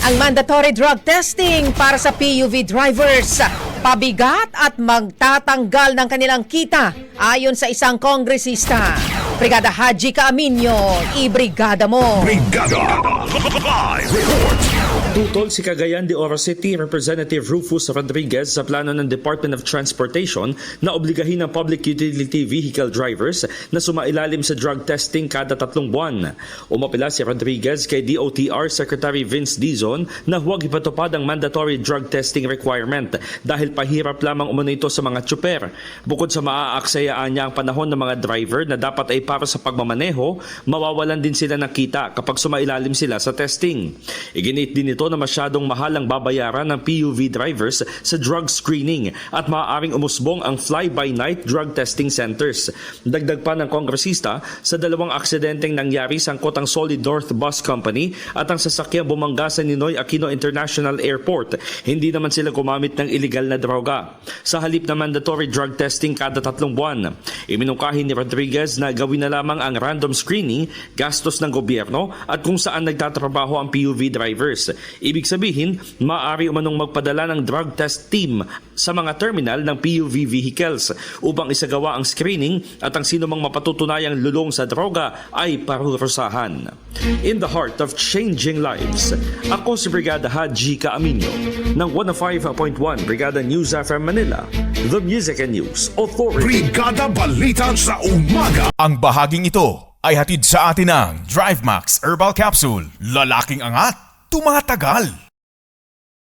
Ang mandatory drug testing para sa PUV drivers, pabigat at magtatanggal ng kanilang kita ayon sa isang kongresista. Brigada Haji Caaminio, ibrigada mo. Brigada Live Report. Tutol si Cagayan de Oro City Representative Rufus Rodriguez sa plano ng Department of Transportation na obligahin ng public utility vehicle drivers na sumailalim sa drug testing kada 3 buwan. Umapila si Rodriguez kay DOTR Secretary Vince Dizon na huwag ipatupad ang mandatory drug testing requirement dahil pahirap lamang umano ito sa mga tsuper. Bukod sa maaaksayaan niya ang panahon ng mga driver na dapat ay para sa pagmamaneho, mawawalan din sila ng kita kapag sumailalim sila sa testing. Iginit din ito na masyadong mahal ang babayaran ng PUV drivers sa drug screening at maaaring umusbong ang fly-by-night drug testing centers. Dagdag pa ng kongresista, sa 2 aksidenteng nangyari sangkot ang Solid North Bus Company at ang sasakyang bumangga sa Ninoy Aquino International Airport. Hindi naman sila gumamit ng illegal na droga. Sa halip na mandatory drug testing kada 3 buwan, iminungkahi ni Rodriguez na gawin na lamang ang random screening, gastos ng gobyerno at kung saan nagtatrabaho ang PUV drivers. Ibig sabihin, maaari umanong magpadala ng drug test team sa mga terminal ng PUV vehicles upang isagawa ang screening at ang sino mang mapatutunayang lulong sa droga ay parurusahan. In the heart of changing lives, ako si Brigada Haji Caaminio ng 105.1 Brigada News FM Manila, The Music and News Authority. Brigada Balita sa Umaga. Ang bahaging ito ay hatid sa atin ng DriveMax Herbal Capsule. Lalaking angat, tumatagal.